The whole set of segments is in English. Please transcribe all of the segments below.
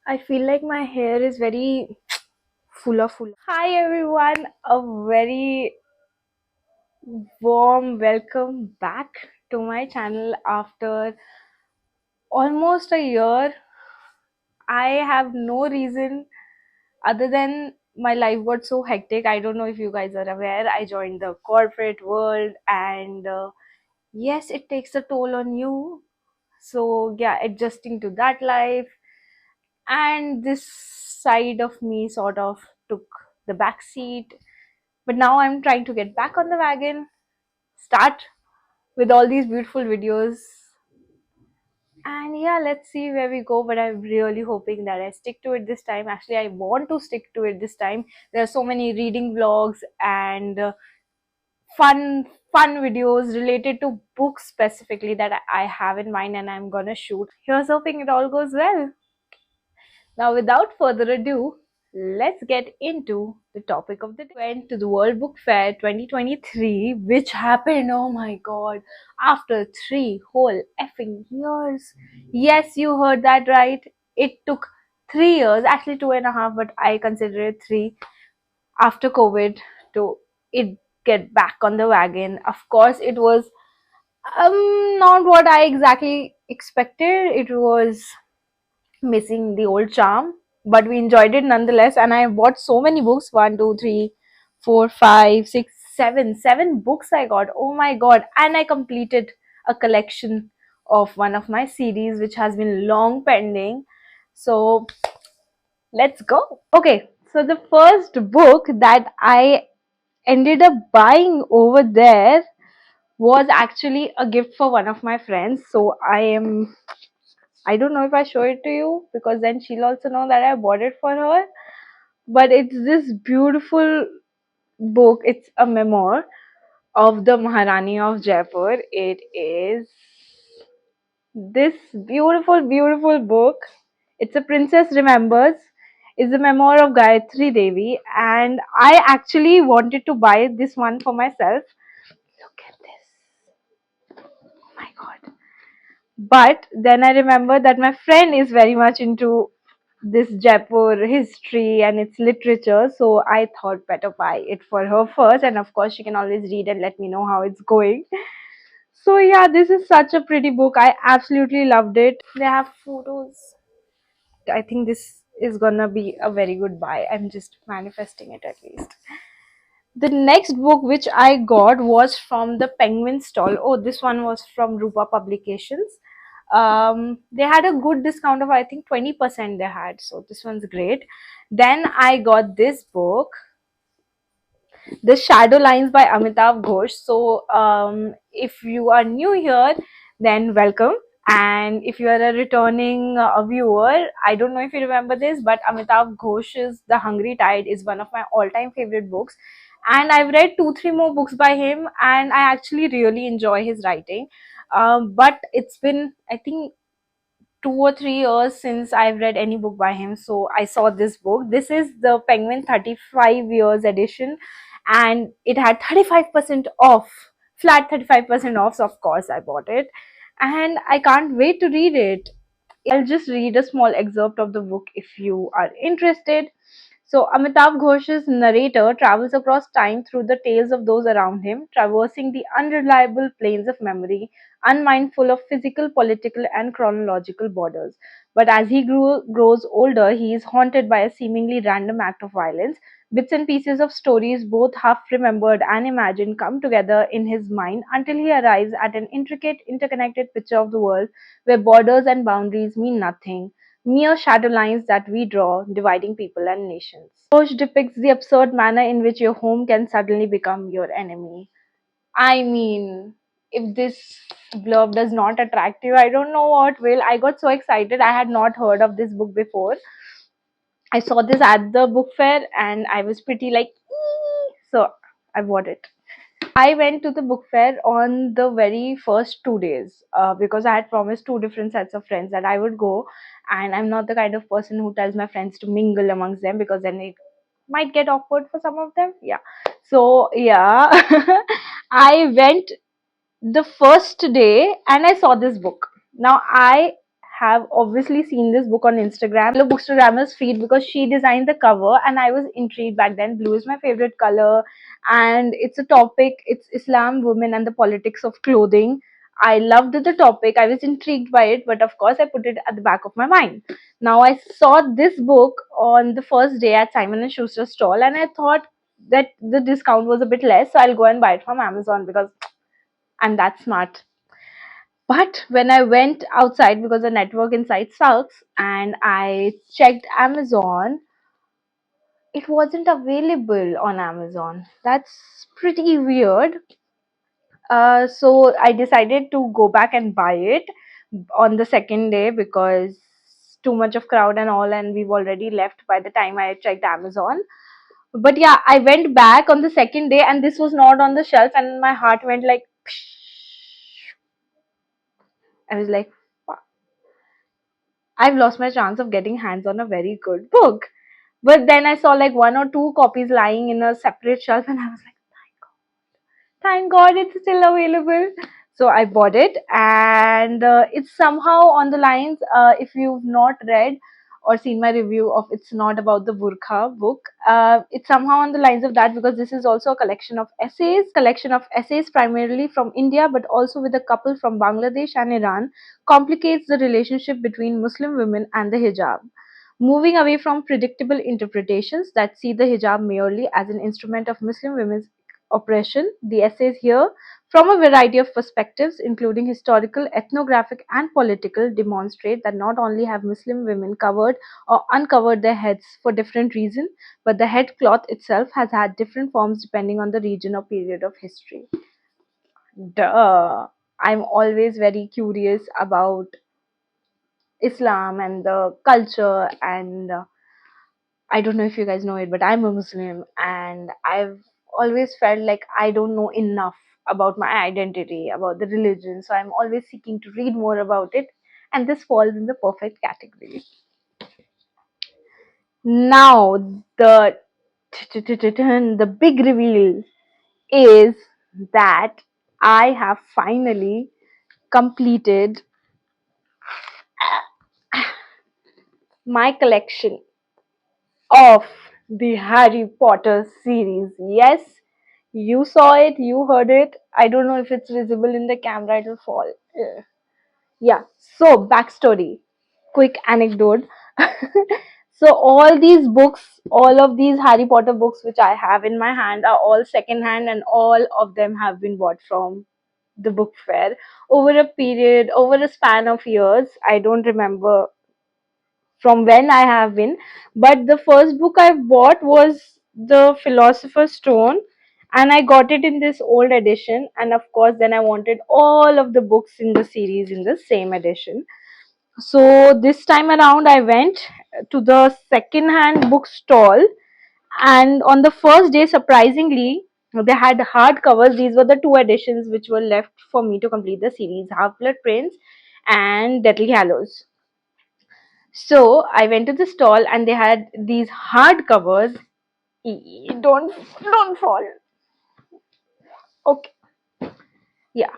I feel like my hair is very full. Hi everyone, a very warm welcome back to my channel after almost a year. I have no reason other than my life got so hectic. I don't know if you guys are aware. I joined the corporate world and yes, it takes a toll on you. So yeah, adjusting to that life and this side of me sort of took the back seat. But now I'm trying to get back on the wagon, start with all these beautiful videos, and yeah, let's see where we go. But I'm really hoping that I stick to it this time. Actually, I want to stick to it this time. There are so many reading vlogs and fun videos related to books specifically that I have in mind and I'm gonna shoot. Here's hoping it all goes well. Now, without further ado, let's get into the topic of the day. Went to the World Book Fair 2023, which happened, oh my god, after 3 whole effing years. Yes, you heard that right. It took 3 years, actually 2.5, but I consider it three after COVID to it get back on the wagon. Of course, it was not what I exactly expected. It was missing the old charm, but we enjoyed it nonetheless. And I bought so many books: one, two, three, four, five, six, seven books I got. Oh my god! And I completed a collection of one of my series which has been long pending. So let's go. Okay, so the first book that I ended up buying over there was actually a gift for one of my friends. So I don't know if I show it to you because then she'll also know that I bought it for her. But it's this beautiful book. It's a memoir of the Maharani of Jaipur. It is this beautiful book. It's a Princess Remembers. It's a memoir of Gayatri Devi, and I actually wanted to buy this one for myself. Look at this. Oh my god. But then I remember that my friend is very much into this Jaipur history and its literature, so I thought better buy it for her first, and of course she can always read and let me know how it's going. So yeah, this is such a pretty book. I absolutely loved it. They have photos. I think this is gonna be a very good buy. I'm just manifesting it at least. The next book which I got was from the Penguin stall. Oh, this one was from Rupa Publications. They had a good discount of I think 20% they had. So this one's great. Then I got this book, The Shadow Lines by Amitav Ghosh. So if you are new here, then welcome. And if you are a returning viewer, I don't know if you remember this, but Amitav Ghosh's The Hungry Tide is one of my all-time favorite books. And I've read 2, 3 more books by him, and I actually really enjoy his writing. But it's been, I think, 2 or 3 years since I've read any book by him. So I saw this book. This is the Penguin 35 years edition, and it had 35% off, flat 35% off. So of course I bought it, and I can't wait to read it. I'll just read a small excerpt of the book if you are interested. So, Amitav Ghosh's narrator travels across time through the tales of those around him, traversing the unreliable plains of memory, unmindful of physical, political, and chronological borders. But as he grows older, he is haunted by a seemingly random act of violence. Bits and pieces of stories, both half remembered and imagined, come together in his mind until he arrives at an intricate, interconnected picture of the world where borders and boundaries mean nothing, mere shadow lines that we draw, dividing people and nations. Ghosh depicts the absurd manner in which your home can suddenly become your enemy. I mean, if this blurb does not attract you, I don't know what will. I got so excited. I had not heard of this book before. I saw this at the book fair and I was pretty like, "Ee!" So I bought it. I went to the book fair on the very first 2 days because I had promised two different sets of friends that I would go, and I'm not the kind of person who tells my friends to mingle amongst them because then it might get awkward for some of them. Yeah. So, yeah, I went the first day and I saw this book. Now, I have obviously seen this book on Instagram, follow Bookstagrammer's feed because she designed the cover and I was intrigued back then. Blue is my favorite color and it's a topic, it's Islam, women and the politics of clothing. I loved the topic, I was intrigued by it, but of course I put it at the back of my mind. Now I saw this book on the first day at Simon and Schuster stall and I thought that the discount was a bit less, so I'll go and buy it from Amazon because I'm that smart. But when I went outside because the network inside sucks and I checked Amazon, it wasn't available on Amazon. That's pretty weird. So I decided to go back and buy it on the second day because too much of crowd and all, and we've already left by the time I checked Amazon. But yeah, I went back on the second day and this was not on the shelf, and my heart went like, I was like, I've lost my chance of getting hands on a very good book. But then I saw like one or two copies lying in a separate shelf, and I was like, thank God it's still available. So I bought it, and it's somehow on the lines. If you've not read or seen my review of It's Not About the Burqa book, it's somehow on the lines of that because this is also a collection of essays primarily from India, but also with a couple from Bangladesh and Iran, complicates the relationship between Muslim women and the hijab. Moving away from predictable interpretations that see the hijab merely as an instrument of Muslim women's oppression, the essays here, from a variety of perspectives, including historical, ethnographic, and political, demonstrate that not only have Muslim women covered or uncovered their heads for different reasons, but the head cloth itself has had different forms depending on the region or period of history. Duh. I'm always very curious about Islam and the culture and I don't know if you guys know it, but I'm a Muslim and I've always felt like I don't know enough about my identity, about the religion. So I'm always seeking to read more about it. And this falls in the perfect category. Now, the big reveal is that I have finally completed my collection of the Harry Potter series. Yes, you saw it, you heard it. I don't know if it's visible in the camera, it'll fall. Yeah, so backstory, quick anecdote. So, all these books, all of these Harry Potter books which I have in my hand are all second hand, and all of them have been bought from the book fair over a period, over a span of years. I don't remember from when I have been. But the first book I bought was The Philosopher's Stone, and I got it in this old edition. And of course, then I wanted all of the books in the series in the same edition. So this time around, I went to the second hand book stall, and on the first day, surprisingly, they had hardcovers. These were the two editions which were left for me to complete the series: Half Blood Prince and Deathly Hallows. So I went to the stall and they had these hard covers. Don't fall. Okay. Yeah.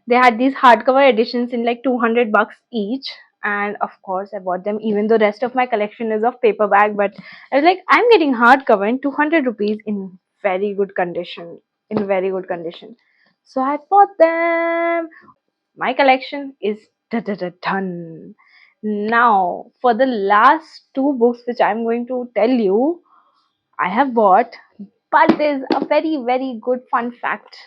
They had these hardcover editions in like 200 bucks each. And of course, I bought them, even though the rest of my collection is of paperback. But I was like, I'm getting hardcover in 200 rupees in very good condition. In very good condition. So I bought them. My collection is done. Now, for the last two books which I'm going to tell you, I have bought, but there's a very, very good fun fact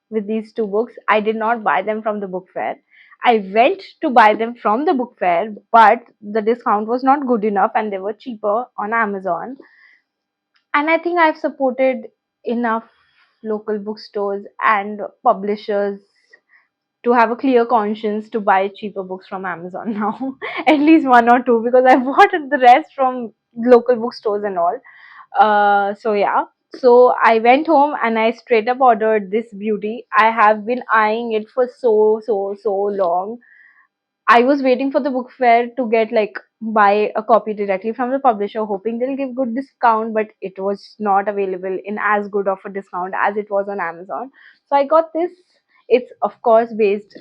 with these two books. I did not buy them from the book fair. I went to buy them from the book fair, but the discount was not good enough and they were cheaper on Amazon. And I think I've supported enough local bookstores and publishers to have a clear conscience to buy cheaper books from Amazon now. At least one or two, because I bought the rest from local bookstores and all. So yeah. So I went home and I straight up ordered this beauty. I have been eyeing it for so long. I was waiting for the book fair to get like buy a copy directly from the publisher, hoping they'll give good discount, but it was not available in as good of a discount as it was on Amazon. So I got this. It's of course based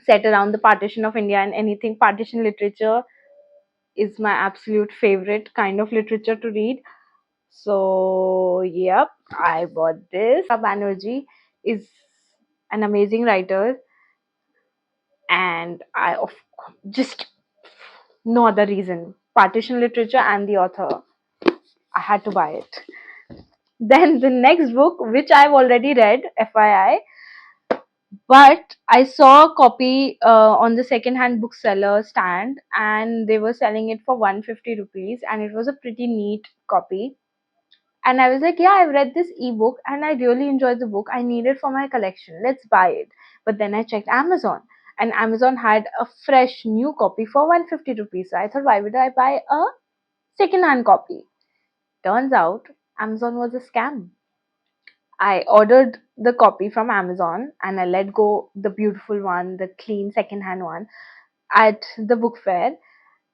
set around the partition of India, and anything partition literature is my absolute favorite kind of literature to read. So, yep, I bought this. Banerjee is an amazing writer, and I of just no other reason. Partition literature and the author. I had to buy it. Then the next book, which I've already read, FYI, but I saw a copy on the second-hand bookseller stand, and they were selling it for 150 rupees, and it was a pretty neat copy. And I was like, yeah, I've read this ebook and I really enjoyed the book. I need it for my collection. Let's buy it. But then I checked Amazon, and Amazon had a fresh new copy for 150 rupees. So I thought, why would I buy a second-hand copy? Turns out Amazon was a scam. I ordered the copy from Amazon and I let go the beautiful one, the clean second-hand one at the book fair.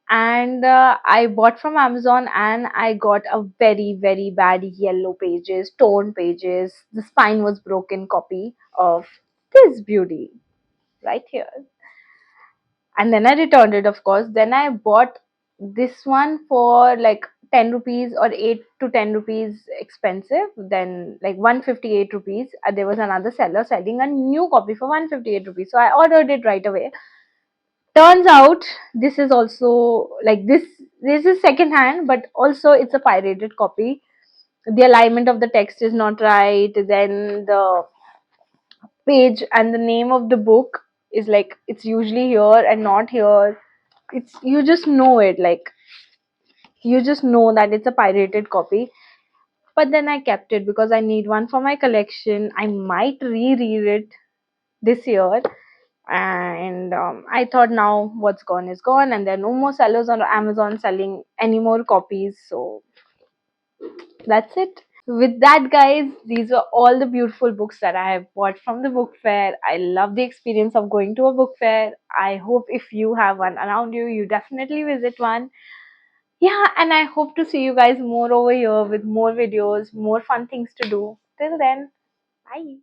And I bought from Amazon, and I got a very, very bad yellow pages, torn pages. The spine was broken copy of this beauty right here. And then I returned it, of course. Then I bought this one for like 10 rupees or 8 to 10 rupees expensive. Then like 158 rupees. There was another seller selling a new copy for 158 rupees. So I ordered it right away. Turns out this is also like this is second hand, but also it's a pirated copy. The alignment of the text is not right. Then the page and the name of the book is like it's usually here and not here. It's you just know it, like you just know that it's a pirated copy. But then I kept it because I need one for my collection. I might reread it this year, and I thought now what's gone is gone, and there are no more sellers on Amazon selling any more copies. So that's it. With that, guys, these were all the beautiful books that I have bought from the book fair. I love the experience of going to a book fair. I hope if you have one around you, you definitely visit one. Yeah, and I hope to see you guys more over here with more videos, more fun things to do. Till then, bye.